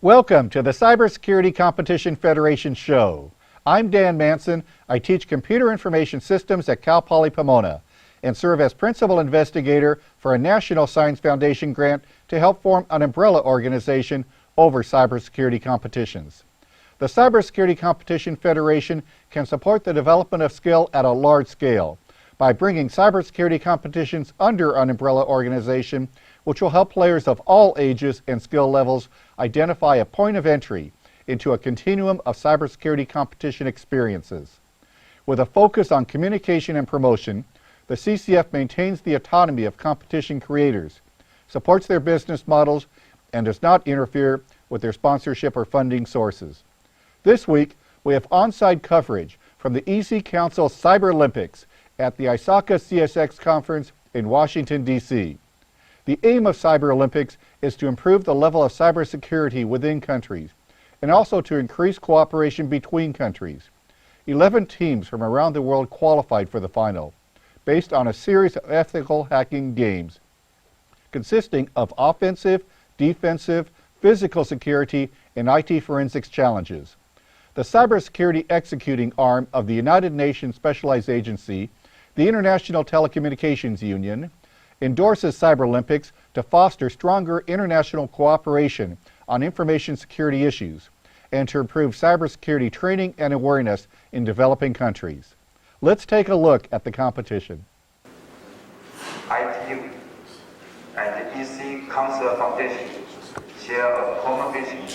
Welcome to the Cybersecurity Competition Federation show. I'm Dan Manson. I teach computer information systems at Cal Poly Pomona and serve as principal investigator for a National Science Foundation grant to help form an umbrella organization over cybersecurity competitions. The Cybersecurity Competition Federation can support the development of skill at a large scale by bringing cybersecurity competitions under an umbrella organization, which will help players of all ages and skill levels identify a point of entry into a continuum of cybersecurity competition experiences. With a focus on communication and promotion, the CCF maintains the autonomy of competition creators, supports their business models, and does not interfere with their sponsorship or funding sources. This week, we have on-site coverage from the EC Council Cyber Olympics at the ISACA CSX conference in Washington, D.C. The aim of Cyber Olympics is to improve the level of cybersecurity within countries and also to increase cooperation between countries. 11 teams from around the world qualified for the final, based on a series of ethical hacking games consisting of offensive, defensive, physical security, and IT forensics challenges. The cybersecurity executing arm of the United Nations Specialized Agency, the International Telecommunications Union, endorses Cyber Olympics to foster stronger international cooperation on information security issues and to improve cybersecurity training and awareness in developing countries. Let's take a look at the competition. ITU and EC Council Foundation share a common vision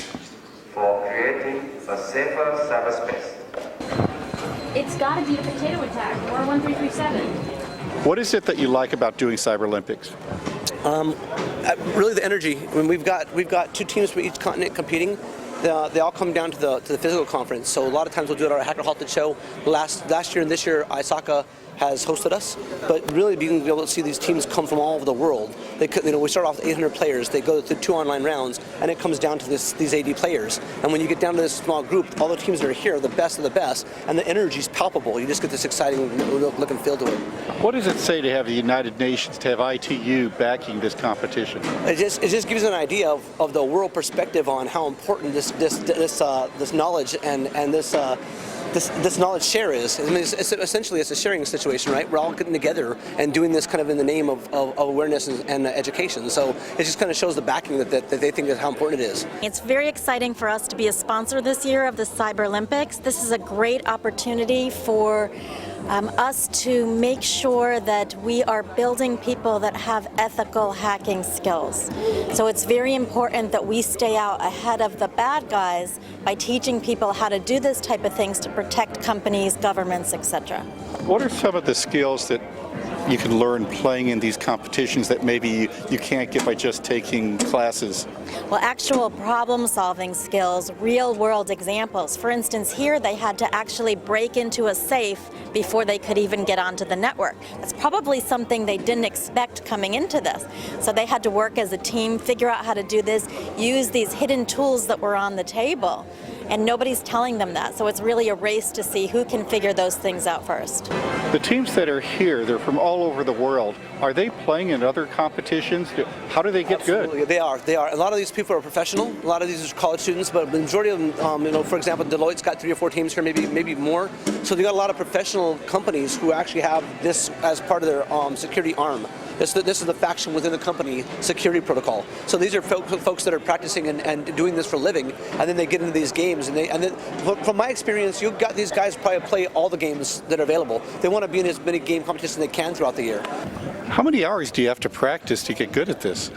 for creating a safer cyberspace. It's got to be a potato attack, or 1337. What is it that you like about doing Cyber Olympics? Really the energy. I mean, we've got two teams from each continent competing. They all come down to the physical conference. So a lot of times we'll do it at our Hacker Halted show. Last year and this year, ISACA has hosted us, but really being able to see these teams come from all over the world. We start off with 800 players. They go through 2 online rounds, and it comes down to these 80 players. And when you get down to this small group, all the teams that are here are the best of the best, and the energy is palpable. You just get this exciting look and feel to it. What does it say to have the United Nations, to have ITU backing this competition? It just gives you an idea of the world perspective on how important this knowledge and this knowledge share is. I mean, essentially it's a sharing situation, right? We're all getting together and doing this kind of in the name of awareness and education. So it just kind of shows the backing that they think is how important it is. It's very exciting for us to be a sponsor this year of the Cyber Olympics. This is a great opportunity for us to make sure that we are building people that have ethical hacking skills. So it's very important that we stay out ahead of the bad guys by teaching people how to do this type of things to protect companies, governments, etc. What are some of the skills that you can learn playing in these competitions that maybe you can't get by just taking classes? Well, actual problem-solving skills, real-world examples. For instance, here they had to actually break into a safe before they could even get onto the network. That's probably something they didn't expect coming into this. So they had to work as a team, figure out how to do this, use these hidden tools that were on the table. And nobody's telling them that. So it's really a race to see who can figure those things out first. The teams that are here, they're from all over the world. Are they playing in other competitions? How do they get Absolutely. good? They are. A lot of these people are professional. A lot of these are college students, but the majority of them, for example, Deloitte's got 3 or 4 teams here, maybe more. So they've got a lot of professional companies who actually have this as part of their security arm. This is the faction within the company security protocol. So these are folks that are practicing and doing this for a living, and then they get into these games. And then, from my experience, you've got these guys probably play all the games that are available. They want to be in as many game competitions as they can throughout the year. How many hours do you have to practice to get good at this?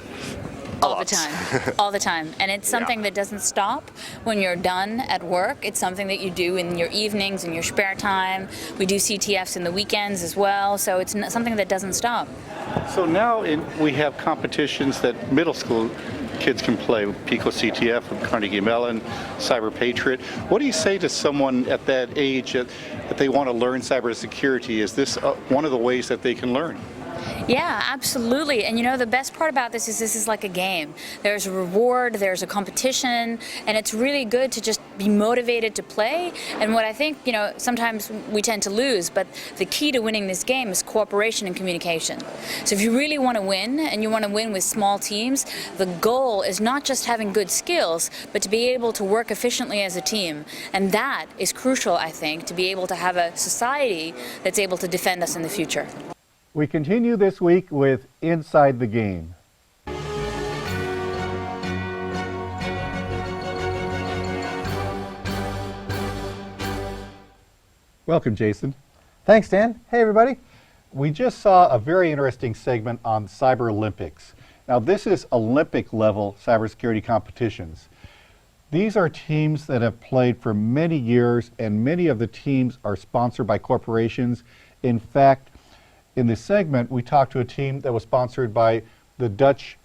All the time, all the time. And it's something that doesn't stop when you're done at work. It's something that you do in your evenings, in your spare time. We do CTFs in the weekends as well, so it's something that doesn't stop. So now we have competitions that middle school kids can play, Pico CTF, Carnegie Mellon, Cyber Patriot. What do you say to someone at that age that they want to learn cybersecurity? Is this one of the ways that they can learn? Yeah, absolutely. And you know, the best part about this is like a game. There's a reward, there's a competition, and it's really good to just be motivated to play. And what I think, you know, sometimes we tend to lose, but the key to winning this game is cooperation and communication. So if you really want to win, and you want to win with small teams, the goal is not just having good skills, but to be able to work efficiently as a team. And that is crucial, I think, to be able to have a society that's able to defend us in the future. We continue this week with Inside the Game. Welcome, Jason. Thanks, Dan. Hey, everybody. We just saw a very interesting segment on Cyber Olympics. Now, this is Olympic level cybersecurity competitions. These are teams that have played for many years, and many of the teams are sponsored by corporations. In fact, in this segment, we talked to a team that was sponsored by the Dutch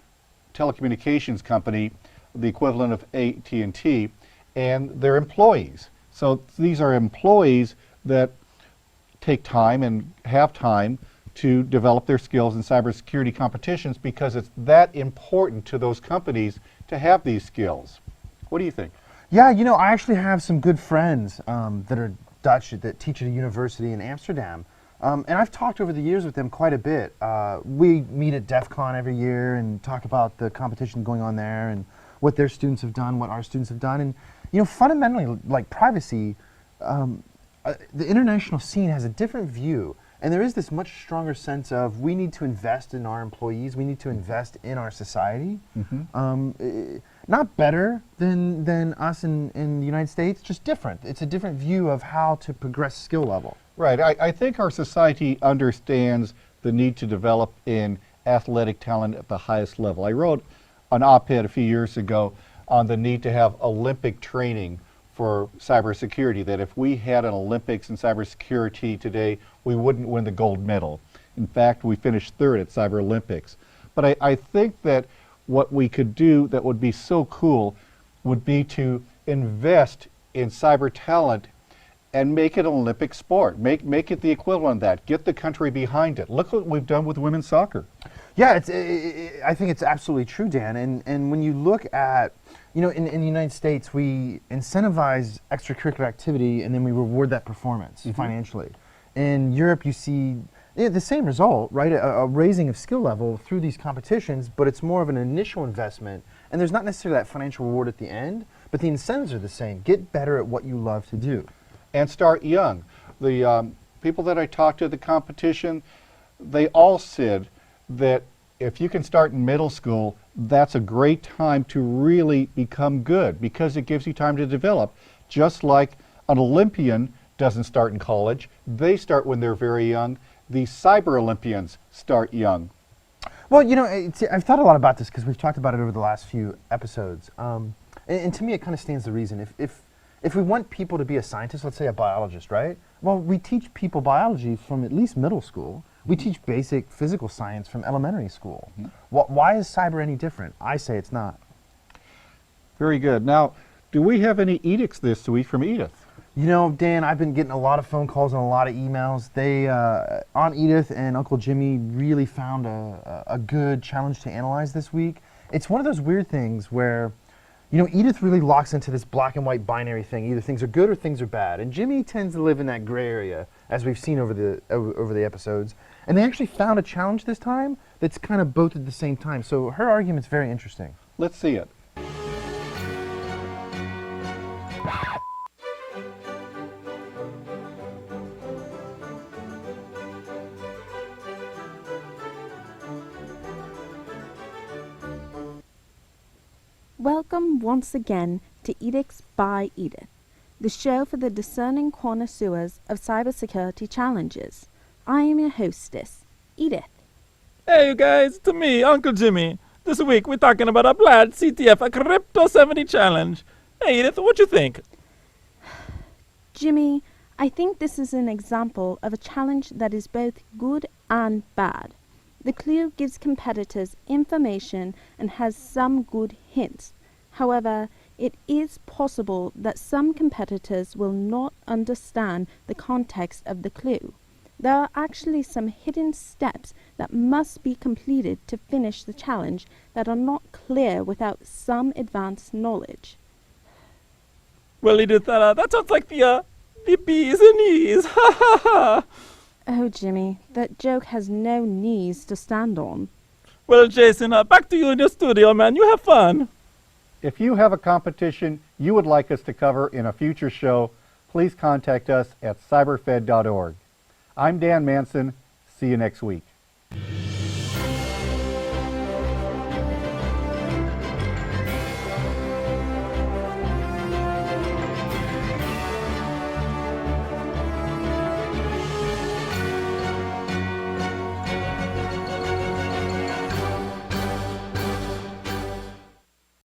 telecommunications company, the equivalent of AT&T, and their employees. So these are employees that take time and have time to develop their skills in cybersecurity competitions because it's that important to those companies to have these skills. What do you think? Yeah, you know, I actually have some good friends that are Dutch that teach at a university in Amsterdam. And I've talked over the years with them quite a bit. We meet at DEF CON every year and talk about the competition going on there and what their students have done, what our students have done. And, you know, fundamentally, like privacy, the international scene has a different view. And there is this much stronger sense of we need to invest in our employees, we need to invest in our society. Not better than us in the United States, just different. It's a different view of how to progress skill level. Right. I think our society understands the need to develop in athletic talent at the highest level. I wrote an op-ed a few years ago on the need to have Olympic training for cybersecurity, that if we had an Olympics in cybersecurity today, we wouldn't win the gold medal. In fact, we finished third at Cyber Olympics. But I think that what we could do that would be so cool would be to invest in cyber talent and make it an Olympic sport. Make it the equivalent of that. Get the country behind it. Look what we've done with women's soccer. Yeah, I think it's absolutely true, Dan. And when you look at, you know, in the United States, we incentivize extracurricular activity and then we reward that performance financially. In Europe, you see the same result, right? A raising of skill level through these competitions, but it's more of an initial investment. And there's not necessarily that financial reward at the end, but the incentives are the same. Get better at what you love to do. And start young. The people that I talked to at the competition, they all said that if you can start in middle school, that's a great time to really become good because it gives you time to develop. Just like an Olympian doesn't start in college, they start when they're very young. The cyber Olympians start young. Well, you know, I've thought a lot about this because we've talked about it over the last few episodes. And to me, it kind of stands to reason. If we want people to be a scientist, let's say a biologist, right? Well, we teach people biology from at least middle school. We teach basic physical science from elementary school. Why is cyber any different? I say it's not. Very good. Now, do we have any edicts this week from Edith? You know, Dan, I've been getting a lot of phone calls and a lot of emails. They, Aunt Edith and Uncle Jimmy really found a good challenge to analyze this week. It's one of those weird things where, you know, Edith really locks into this black and white binary thing. Either things are good or things are bad. And Jimmy tends to live in that gray area, as we've seen over the episodes. And they actually found a challenge this time that's kind of both at the same time. So her argument's very interesting. Let's see it. Welcome once again to Edicts by Edith, the show for the discerning connoisseurs of cybersecurity challenges. I am your hostess, Edith. Hey you guys, to me, Uncle Jimmy. This week we're talking about a Plaid CTF, a Crypto 70 challenge. Hey Edith, what you think? Jimmy, I think this is an example of a challenge that is both good and bad. The clue gives competitors information and has some good hints. However, it is possible that some competitors will not understand the context of the clue. There are actually some hidden steps that must be completed to finish the challenge that are not clear without some advanced knowledge. Well, Edith, that sounds like the bees and knees. Ha ha ha! Oh, Jimmy, that joke has no knees to stand on. Well, Jason, back to you in your studio, man. You have fun. If you have a competition you would like us to cover in a future show, please contact us at cyberfed.org. I'm Dan Manson. See you next week.